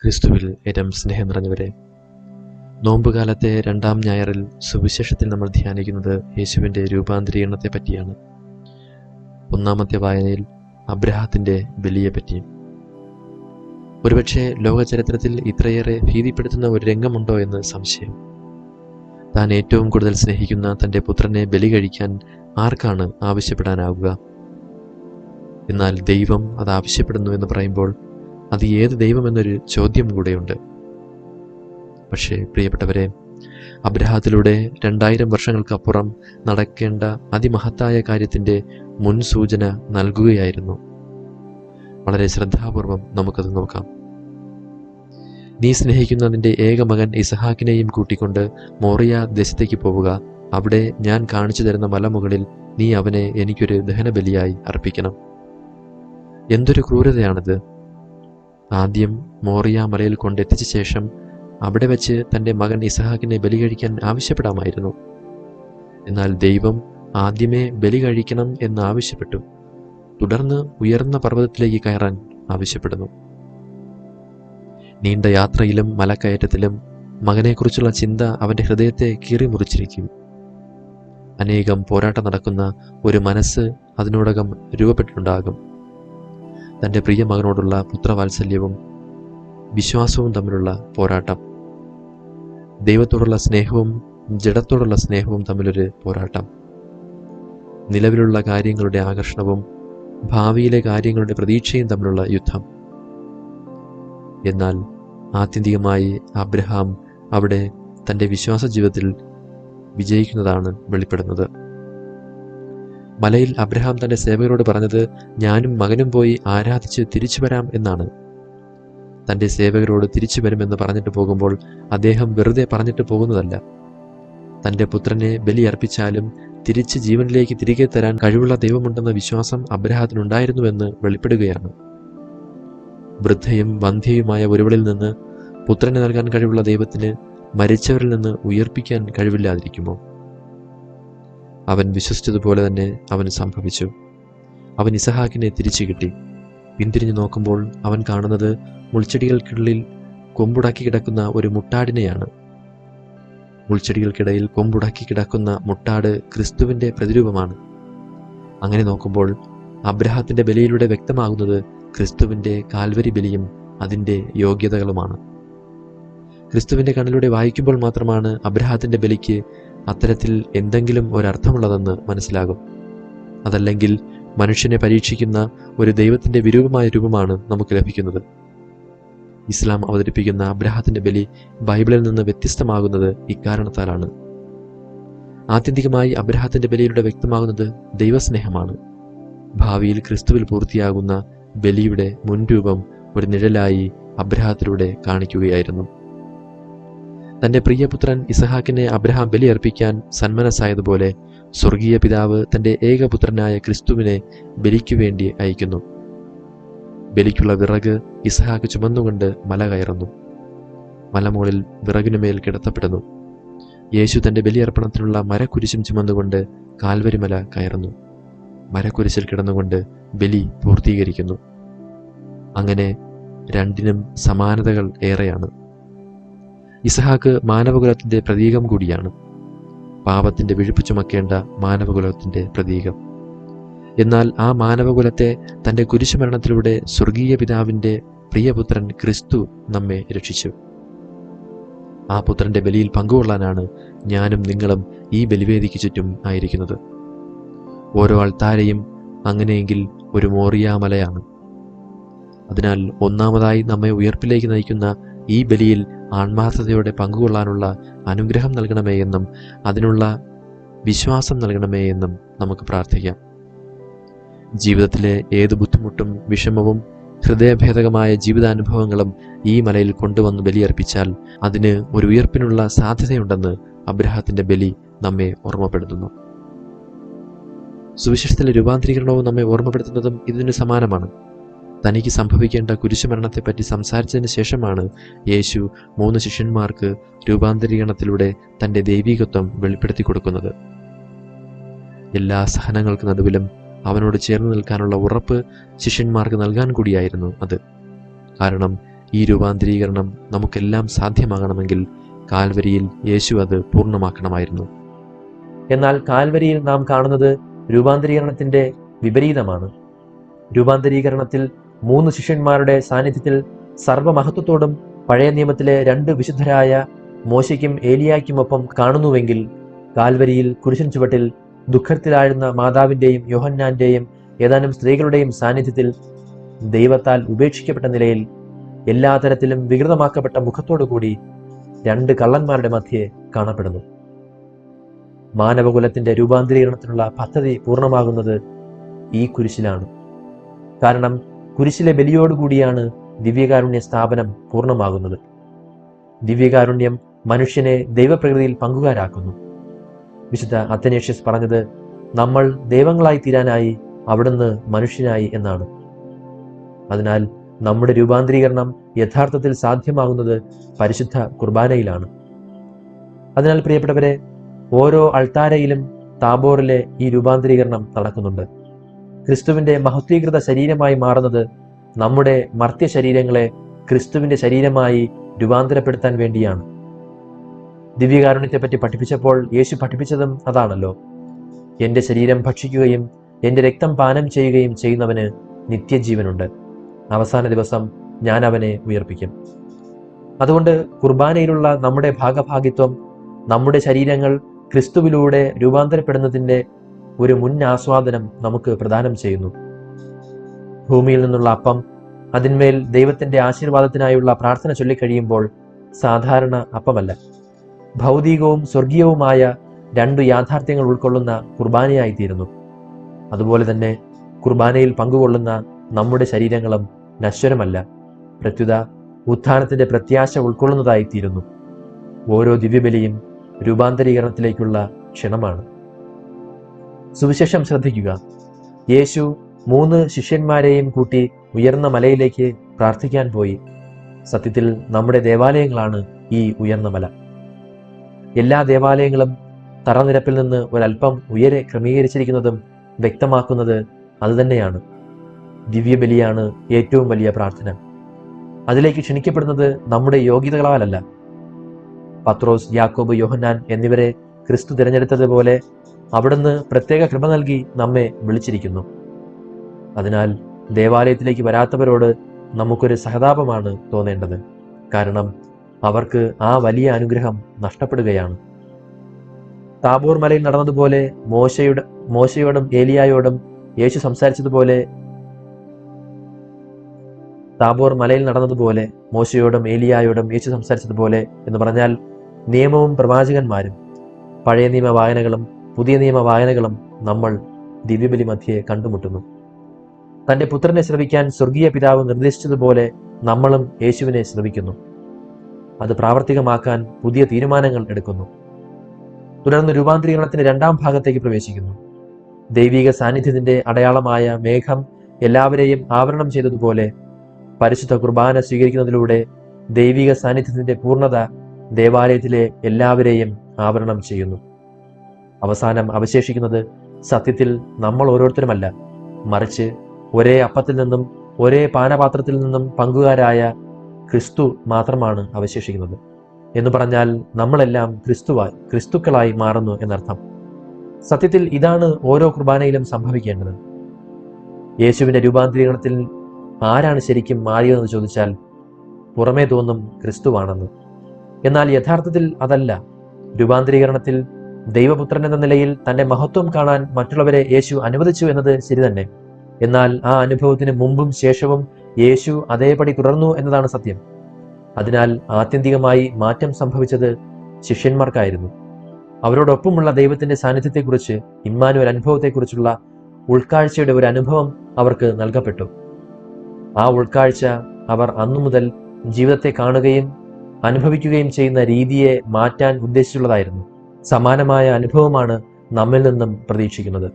ക്രിസ്തുവിൽ ഏറ്റവും സ്നേഹം നിറഞ്ഞവരെ, നോമ്പുകാലത്തെ 2-ാം ഞായറിൽ സുവിശേഷത്തിൽ നമ്മൾ ധ്യാനിക്കുന്നത് യേശുവിൻ്റെ രൂപാന്തരീകരണത്തെ പറ്റിയാണ്. 1-ാമത്തെ വായനയിൽ അബ്രാഹത്തിൻ്റെ ബലിയെപ്പറ്റിയും. ഒരുപക്ഷെ ലോകചരിത്രത്തിൽ ഇത്രയേറെ ഭീതിപ്പെടുത്തുന്ന ഒരു രംഗമുണ്ടോ എന്ന് സംശയം. താൻ ഏറ്റവും കൂടുതൽ സ്നേഹിക്കുന്ന തൻ്റെ പുത്രനെ ബലി കഴിക്കാൻ ആർക്കാണ് ആവശ്യപ്പെടാനാവുക? എന്നാൽ ദൈവം അത് ആവശ്യപ്പെടുന്നു എന്ന് പറയുമ്പോൾ അത് ഏത് ദൈവമെന്നൊരു ചോദ്യം കൂടെയുണ്ട്. പക്ഷേ പ്രിയപ്പെട്ടവരെ, അബ്രാഹത്തിലൂടെ 2000 വർഷങ്ങൾക്കപ്പുറം നടക്കേണ്ട അതിമഹത്തായ കാര്യത്തിൻ്റെ മുൻസൂചന നൽകുകയായിരുന്നു. വളരെ ശ്രദ്ധാപൂർവം നമുക്കത് നോക്കാം. നീ സ്നേഹിക്കുന്ന നിന്റെ ഏകമകൻ ഇസഹാക്കിനെയും കൂട്ടിക്കൊണ്ട് മോറിയ ദേശത്തേക്ക് പോവുക. അവിടെ ഞാൻ കാണിച്ചു തരുന്ന മലമുകളിൽ നീ അവനെ എനിക്കൊരു ദഹനബലിയായി അർപ്പിക്കണം. എന്തൊരു ക്രൂരതയാണിത്! ആദ്യം മോറിയ മലയിൽ കൊണ്ടെത്തിച്ച ശേഷം അവിടെ വെച്ച് തൻ്റെ മകൻ ഇസഹാക്കിനെ ബലി കഴിക്കാൻ ആവശ്യപ്പെടാമായിരുന്നു. എന്നാൽ ദൈവം ആദ്യമേ ബലി കഴിക്കണം എന്ന് ആവശ്യപ്പെട്ടു. തുടർന്ന് ഉയർന്ന പർവ്വതത്തിലേക്ക് കയറാൻ ആവശ്യപ്പെടുന്നു. നീണ്ട യാത്രയിലും മലക്കയറ്റത്തിലും മകനെക്കുറിച്ചുള്ള ചിന്ത അവൻ്റെ ഹൃദയത്തെ കീറിമുറിച്ചിരിക്കും. അനേകം പോരാട്ടം നടക്കുന്ന ഒരു മനസ്സ് അതിനോടകം രൂപപ്പെട്ടിട്ടുണ്ടാകും. തൻ്റെ പ്രിയ മകനോടുള്ള പുത്രവാത്സല്യവും വിശ്വാസവും തമ്മിലുള്ള പോരാട്ടം, ദൈവത്തോടുള്ള സ്നേഹവും ജഡത്തോടുള്ള സ്നേഹവും തമ്മിലൊരു പോരാട്ടം, നിലവിലുള്ള കാര്യങ്ങളുടെ ആകർഷണവും ഭാവിയിലെ കാര്യങ്ങളുടെ പ്രതീക്ഷയും തമ്മിലുള്ള യുദ്ധം. എന്നാൽ ആത്യന്തികമായി അബ്രഹാം അവിടെ തൻ്റെ വിശ്വാസ ജീവിതത്തിൽ വിജയിക്കുന്നതാണ് വെളിപ്പെടുന്നത്. മലയിൽ അബ്രഹാം തൻ്റെ സേവകരോട് പറഞ്ഞത് ഞാനും മകനും പോയി ആരാധിച്ച് തിരിച്ചു വരാം എന്നാണ്. തൻ്റെ സേവകരോട് തിരിച്ചു വരുമെന്ന് പറഞ്ഞിട്ട് പോകുമ്പോൾ അദ്ദേഹം വെറുതെ പറഞ്ഞിട്ട് പോകുന്നതല്ല. തൻ്റെ പുത്രനെ ബലി അർപ്പിച്ചാലും തിരിച്ച് ജീവനിലേക്ക് തിരികെ തരാൻ കഴിവുള്ള ദൈവമുണ്ടെന്ന വിശ്വാസം അബ്രഹാത്തിനുണ്ടായിരുന്നുവെന്ന് വെളിപ്പെടുകയാണ്. വൃദ്ധയും വന്ധ്യയുമായ ഒരുവളിൽ നിന്ന് പുത്രനെ നൽകാൻ കഴിവുള്ള ദൈവത്തിന് മരിച്ചവരിൽ നിന്ന് ഉയർപ്പിക്കാൻ കഴിവില്ലാതിരിക്കുമോ? അവൻ വിശ്വസിച്ചതുപോലെ തന്നെ അവന് സംഭവിച്ചു. അവൻ ഇസഹാക്കിനെ തിരിച്ചു കിട്ടി. പിന്തിരിഞ്ഞു നോക്കുമ്പോൾ അവൻ കാണുന്നത് മുൾച്ചെടികൾക്കുള്ളിൽ കൊമ്പുടക്കി കിടക്കുന്ന ഒരു മുട്ടാടിനെയാണ്. മുൾച്ചെടികൾക്കിടയിൽ കൊമ്പുടക്കി കിടക്കുന്ന മുട്ടാട് ക്രിസ്തുവിൻ്റെ പ്രതിരൂപമാണ്. അങ്ങനെ നോക്കുമ്പോൾ അബ്രാഹത്തിൻ്റെ ബലിയിലൂടെ വ്യക്തമാകുന്നത് ക്രിസ്തുവിൻ്റെ കാൽവരി ബലിയും അതിൻ്റെ യോഗ്യതകളുമാണ്. ക്രിസ്തുവിൻ്റെ കണ്ണിലൂടെ വായിക്കുമ്പോൾ മാത്രമാണ് അബ്രാഹത്തിൻ്റെ ബലിക്ക് അത്തരത്തിൽ എന്തെങ്കിലും ഒരർത്ഥമുള്ളതെന്ന് മനസ്സിലാകും. അതല്ലെങ്കിൽ മനുഷ്യനെ പരീക്ഷിക്കുന്ന ഒരു ദൈവത്തിൻ്റെ വിരൂപമായ രൂപമാണ് നമുക്ക് ലഭിക്കുന്നത്. ഇസ്ലാം അവതരിപ്പിക്കുന്ന അബ്രാഹത്തിൻ്റെ ബലി ബൈബിളിൽ നിന്ന് വ്യത്യസ്തമാകുന്നത് ഇക്കാരണത്താലാണ്. ആത്യന്തികമായി അബ്രാഹത്തിൻ്റെ ബലിയിലൂടെ വ്യക്തമാകുന്നത് ദൈവസ്നേഹമാണ്. ഭാവിയിൽ ക്രിസ്തുവിൽ പൂർത്തിയാകുന്ന ബലിയുടെ മുൻരൂപം ഒരു നിഴലായി അബ്രാഹത്തിലൂടെ കാണിക്കുകയായിരുന്നു. തൻ്റെ പ്രിയപുത്രൻ ഇസഹാക്കിനെ അബ്രഹാം ബലിയർപ്പിക്കാൻ സന്മനസ്സായതുപോലെ സ്വർഗീയ പിതാവ് തൻ്റെ ഏകപുത്രനായ ക്രിസ്തുവിനെ ബലിക്കു വേണ്ടി അയക്കുന്നു. ബലിക്കുള്ള വിറക് ഇസഹാക്ക് ചുമന്നുകൊണ്ട് മല കയറുന്നു. മലമുകളിൽ വിറകിനുമേൽ കിടത്തപ്പെടുന്നു. യേശു തൻ്റെ ബലിയർപ്പണത്തിനുള്ള മരക്കുരിശും ചുമന്നുകൊണ്ട് കാൽവരിമല കയറുന്നു. മരക്കുരിശിൽ കിടന്നുകൊണ്ട് ബലി പൂർത്തീകരിക്കുന്നു. അങ്ങനെ രണ്ടിനും സമാനതകൾ ഏറെയാണ്. ഇസഹാക്ക് മാനവകുലത്തിൻ്റെ പ്രതീകം കൂടിയാണ്. പാപത്തിൻ്റെ വിഴുപ്പ് ചുമക്കേണ്ട മാനവകുലത്തിൻ്റെ പ്രതീകം. എന്നാൽ ആ മാനവകുലത്തെ തൻ്റെ കുരിശുമരണത്തിലൂടെ സ്വർഗീയ പിതാവിൻ്റെ പ്രിയപുത്രൻ ക്രിസ്തു നമ്മെ രക്ഷിച്ചു. ആ പുത്രൻ്റെ ബലിയിൽ പങ്കുകൊള്ളാനാണ് ഞാനും നിങ്ങളും ഈ ബലിവേദിക്ക് ചുറ്റും ആയിരിക്കുന്നത്. ഓരോ അൾത്താരയും അങ്ങനെയെങ്കിൽ ഒരു മോറിയാമലയാണ്. അതിനാൽ ഒന്നാമതായി നമ്മെ ഉയർപ്പിലേക്ക് നയിക്കുന്ന ഈ ബലിയിൽ ആത്മാർത്ഥതയോടെ പങ്കുകൊള്ളാനുള്ള അനുഗ്രഹം നൽകണമേ എന്നും അതിനുള്ള വിശ്വാസം നൽകണമേ എന്നും നമുക്ക് പ്രാർത്ഥിക്കാം. ജീവിതത്തിലെ ഏത് ബുദ്ധിമുട്ടും വിഷമവും ഹൃദയഭേദകമായ ജീവിതാനുഭവങ്ങളും ഈ മലയിൽ കൊണ്ടുവന്ന് ബലിയർപ്പിച്ചാൽ അതിന് ഒരു ഉയർപ്പിനുള്ള സാധ്യതയുണ്ടെന്ന് അബ്രാഹത്തിൻ്റെ ബലി നമ്മെ ഓർമ്മപ്പെടുത്തുന്നു. സുവിശേഷത്തിലെ രൂപാന്തരീകരണവും നമ്മെ ഓർമ്മപ്പെടുത്തുന്നതും ഇതിന് സമാനമാണ്. തനിക്ക് സംഭവിക്കേണ്ട കുരിശുമരണത്തെപ്പറ്റി സംസാരിച്ചതിന് ശേഷമാണ് യേശു 3 ശിഷ്യന്മാർക്ക് രൂപാന്തരീകരണത്തിലൂടെ തൻ്റെ ദൈവീകത്വം വെളിപ്പെടുത്തി കൊടുക്കുന്നത്. എല്ലാ സഹനങ്ങൾക്ക് നടുവിലും അവനോട് ചേർന്ന് നിൽക്കാനുള്ള ഉറപ്പ് ശിഷ്യന്മാർക്ക് നൽകാൻ കൂടിയായിരുന്നു അത്. കാരണം ഈ രൂപാന്തരീകരണം നമുക്കെല്ലാം സാധ്യമാകണമെങ്കിൽ കാൽവരിയിൽ യേശു അത് പൂർണ്ണമാക്കണമായിരുന്നു. എന്നാൽ കാൽവരിയിൽ നാം കാണുന്നത് രൂപാന്തരീകരണത്തിന്റെ വിപരീതമാണ്. രൂപാന്തരീകരണത്തിൽ 3 ശിഷ്യന്മാരുടെ സാന്നിധ്യത്തിൽ സർവമഹത്വത്തോടും പഴയ നിയമത്തിലെ 2 വിശുദ്ധരായ മോശയ്ക്കും ഏലിയായ്ക്കുമൊപ്പം കാണുന്നുവെങ്കിൽ, കാൽവരിയിൽ കുരിശിൻ ചുവട്ടിൽ ദുഃഖത്തിലാഴുന്ന മാതാവിൻ്റെയും യോഹന്നാന്റെയും ഏതാനും സ്ത്രീകളുടെയും സാന്നിധ്യത്തിൽ ദൈവത്താൽ ഉപേക്ഷിക്കപ്പെട്ട നിലയിൽ എല്ലാ തരത്തിലും വികൃതമാക്കപ്പെട്ട മുഖത്തോടുകൂടി 2 കള്ളന്മാരുടെ മധ്യേ കാണപ്പെടുന്നു. മാനവകുലത്തിന്റെ രൂപാന്തരീകരണത്തിനുള്ള പദ്ധതി പൂർണ്ണമാകുന്നത് ഈ കുരിശിലാണ്. കാരണം കുരിശിലെ ബലിയോടുകൂടിയാണ് ദിവ്യകാരുണ്യ സ്ഥാപനം പൂർണ്ണമാകുന്നത്. ദിവ്യകാരുണ്യം മനുഷ്യനെ ദൈവപ്രകൃതിയിൽ പങ്കുകാരാക്കുന്നു. വിശുദ്ധ അത്തനേഷ്യസ് പറഞ്ഞത്, നമ്മൾ ദൈവങ്ങളായി തീരാനായി അവിടുന്ന് മനുഷ്യനായി എന്നാണ്. അതിനാൽ നമ്മുടെ രൂപാന്തരീകരണം യഥാർത്ഥത്തിൽ സാധ്യമാകുന്നത് പരിശുദ്ധ കുർബാനയിലാണ്. അതിനാൽ പ്രിയപ്പെട്ടവരെ, ഓരോ അൾത്താരയിലും താബോറിലെ ഈ രൂപാന്തരീകരണം നടക്കുന്നുണ്ട്. ക്രിസ്തുവിന്റെ മഹത്വീകൃത ശരീരമായി മാറുന്നത് നമ്മുടെ മർത്യ ശരീരങ്ങളെ ക്രിസ്തുവിന്റെ ശരീരമായി രൂപാന്തരപ്പെടുത്താൻ വേണ്ടിയാണ്. ദിവ്യകാരുണ്യത്തെപ്പറ്റി പഠിപ്പിച്ചപ്പോൾ യേശു പഠിപ്പിച്ചതും അതാണല്ലോ. എൻ്റെ ശരീരം ഭക്ഷിക്കുകയും എൻ്റെ രക്തം പാനം ചെയ്യുകയും ചെയ്യുന്നവന് നിത്യജീവനുണ്ട്. അവസാന ദിവസം ഞാൻ അവനെ ഉയർപ്പിക്കും. അതുകൊണ്ട് കുർബാനയിലുള്ള നമ്മുടെ ഭാഗഭാഗിത്വം നമ്മുടെ ശരീരങ്ങൾ ക്രിസ്തുവിലൂടെ രൂപാന്തരപ്പെടുന്നതിൻ്റെ ഒരു മുൻ ആസ്വാദനം നമുക്ക് പ്രദാനം ചെയ്യുന്നു. ഭൂമിയിൽ നിന്നുള്ള അപ്പം അതിന്മേൽ ദൈവത്തിന്റെ ആശീർവാദത്തിനായുള്ള പ്രാർത്ഥന ചൊല്ലിക്കഴിയുമ്പോൾ സാധാരണ അപ്പമല്ല, ഭൗതികവും സ്വർഗീയവുമായ 2 യാഥാർത്ഥ്യങ്ങൾ ഉൾക്കൊള്ളുന്ന കുർബാനയായിത്തീരുന്നു. അതുപോലെ തന്നെ കുർബാനയിൽ പങ്കുകൊള്ളുന്ന നമ്മുടെ ശരീരങ്ങളും നശ്വരമല്ല, പ്രത്യുത ഉത്ഥാനത്തിന്റെ പ്രത്യാശ ഉൾക്കൊള്ളുന്നതായിത്തീരുന്നു. ഓരോ ദിവ്യബലിയും രൂപാന്തരീകരണത്തിലേക്കുള്ള ക്ഷണമാണ്. സുവിശേഷം ശ്രദ്ധിക്കുക. യേശു 3 ശിഷ്യന്മാരെയും കൂട്ടി ഉയർന്ന മലയിലേക്ക് പ്രാർത്ഥിക്കാൻ പോയി. സത്യത്തിൽ നമ്മുടെ ദേവാലയങ്ങളാണ് ഈ ഉയർന്ന മല. എല്ലാ ദേവാലയങ്ങളും തറനിരപ്പിൽ നിന്ന് ഒരല്പം ഉയരെ ക്രമീകരിച്ചിരിക്കുന്നതും വ്യക്തമാക്കുന്നത് അതുതന്നെയാണ്. ദിവ്യബലിയാണ് ഏറ്റവും വലിയ പ്രാർത്ഥന. അതിലേക്ക് ക്ഷണിക്കപ്പെടുന്നത് നമ്മുടെ യോഗ്യതകളാലല്ല. പത്രോസ്, യാക്കോബ്, യോഹന്നാൻ എന്നിവരെ ക്രിസ്തു തിരഞ്ഞെടുത്തതുപോലെ അവിടുന്ന് പ്രത്യേക കൃപ നൽകി നമ്മെ വിളിച്ചിരിക്കുന്നു. അതിനാൽ ദേവാലയത്തിലേക്ക് വരാത്തവരോട് നമുക്കൊരു സഹതാപമാണ് തോന്നേണ്ടത്. കാരണം അവർക്ക് ആ വലിയ അനുഗ്രഹം നഷ്ടപ്പെടുകയാണ്. താബോർ മലയിൽ നടന്നതുപോലെ മോശയോടും ഏലിയായോടും യേശു സംസാരിച്ചതുപോലെ മോശയോടും ഏലിയായോടും യേശു സംസാരിച്ചതുപോലെ എന്ന് പറഞ്ഞാൽ, നിയമവും പ്രവാചകന്മാരും പഴയ നിയമ വായനകളും പുതിയ നിയമ വായനകളും നമ്മൾ ദിവ്യബലി മധ്യേ കണ്ടുമുട്ടുന്നു. തന്റെ പുത്രനെ ശ്രവിക്കാൻ സ്വർഗീയ പിതാവ് നിർദ്ദേശിച്ചതുപോലെ നമ്മളും യേശുവിനെ ശ്രവിക്കുന്നു. അത് പ്രാവർത്തികമാക്കാൻ പുതിയ തീരുമാനങ്ങൾ എടുക്കുന്നു. തുടർന്ന് രൂപാന്തരീകരണത്തിന്റെ 2ാം ഭാഗത്തേക്ക് പ്രവേശിക്കുന്നു. ദൈവിക സാന്നിധ്യത്തിന്റെ അടയാളമായ മേഘം എല്ലാവരെയും ആവരണം ചെയ്തതുപോലെ പരിശുദ്ധ കുർബാന സ്വീകരിക്കുന്നതിലൂടെ ദൈവിക സാന്നിധ്യത്തിന്റെ പൂർണ്ണത ദേവാലയത്തിലെ എല്ലാവരെയും ആവരണം ചെയ്യുന്നു. അവസാനം അവശേഷിക്കുന്നത് സത്യത്തിൽ നമ്മൾ ഓരോരുത്തരുമല്ല, മറിച്ച് ഒരേ അപ്പത്തിൽ നിന്നും ഒരേ പാനപാത്രത്തിൽ നിന്നും പങ്കുകാരായ ക്രിസ്തു മാത്രമാണ് അവശേഷിക്കുന്നത്. എന്ന് പറഞ്ഞാൽ നമ്മളെല്ലാം ക്രിസ്തുക്കളായി മാറുന്നു എന്നർത്ഥം. സത്യത്തിൽ ഇതാണ് ഓരോ കുർബാനയിലും സംഭവിക്കേണ്ടത്. യേശുവിന്റെ രൂപാന്തരീകരണത്തിൽ ആരാണ് ശരിക്കും മാറിയതെന്ന് ചോദിച്ചാൽ പുറമേ തോന്നും ക്രിസ്തുവാണെന്ന്. എന്നാൽ യഥാർത്ഥത്തിൽ അതല്ല. രൂപാന്തരീകരണത്തിൽ ദൈവപുത്രൻ എന്ന നിലയിൽ തന്റെ മഹത്വം കാണാൻ മറ്റുള്ളവരെ യേശു അനുവദിച്ചു എന്നത് ശരി തന്നെ. എന്നാൽ ആ അനുഭവത്തിന് മുമ്പും ശേഷവും യേശു അതേപടി തുടർന്നു എന്നതാണ് സത്യം. അതിനാൽ ആത്യന്തികമായി മാറ്റം സംഭവിച്ചത് ശിഷ്യന്മാർക്കായിരുന്നു. അവരോടൊപ്പമുള്ള ദൈവത്തിന്റെ സാന്നിധ്യത്തെക്കുറിച്ച്, ഇമ്മാനുവൽ അനുഭവത്തെക്കുറിച്ചുള്ള ഉൾക്കാഴ്ചയുടെ ഒരു അനുഭവം അവർക്ക് നൽകപ്പെട്ടു. ആ ഉൾക്കാഴ്ച അവർ അന്നു മുതൽ ജീവിതത്തെ കാണുകയും അനുഭവിക്കുകയും ചെയ്യുന്ന രീതിയെ മാറ്റാൻ ഉദ്ദേശിച്ചുള്ളതായിരുന്നു. സമാനമായ അനുഭവമാണ് നമ്മിൽ നിന്നും പ്രതീക്ഷിക്കുന്നത്.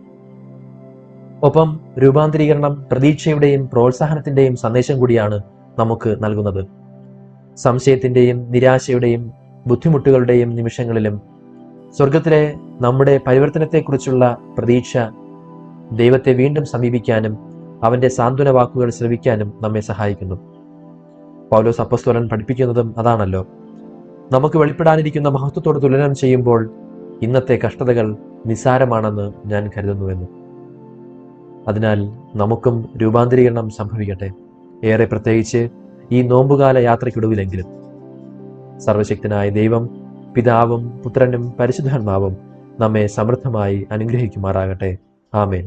ഒപ്പം രൂപാന്തരീകരണം പ്രതീക്ഷയുടെയും പ്രോത്സാഹനത്തിന്റെയും സന്ദേശം കൂടിയാണ് നമുക്ക് നൽകുന്നത്. സംശയത്തിന്റെയും നിരാശയുടെയും ബുദ്ധിമുട്ടുകളുടെയും നിമിഷങ്ങളിലും സ്വർഗത്തിലെ നമ്മുടെ പരിവർത്തനത്തെക്കുറിച്ചുള്ള പ്രതീക്ഷ ദൈവത്തെ വീണ്ടും സമീപിക്കാനും അവന്റെ സാന്ത്വന വാക്കുകൾ ശ്രവിക്കാനും നമ്മെ സഹായിക്കുന്നു. പൗലോസ് അപ്പസ്തോലൻ പഠിപ്പിക്കുന്നതും അതാണല്ലോ. നമുക്ക് വെളിപ്പെടാനിരിക്കുന്ന മഹത്വത്തോട് തുലനം ചെയ്യുമ്പോൾ ഇന്നത്തെ കഷ്ടതകൾ നിസ്സാരമാണെന്ന് ഞാൻ കരുതുന്നുവെന്ന്. അതിനാൽ നമുക്കും രൂപാന്തരീകരണം സംഭവിക്കട്ടെ, ഏറെ പ്രത്യേകിച്ച് ഈ നോമ്പുകാല യാത്രയ്ക്കൊടുവിലെങ്കിലും. സർവശക്തനായ ദൈവം, പിതാവും പുത്രനും പരിശുദ്ധാത്മാവും നമ്മെ സമൃദ്ധമായി അനുഗ്രഹിക്കുമാറാകട്ടെ. ആമേൻ.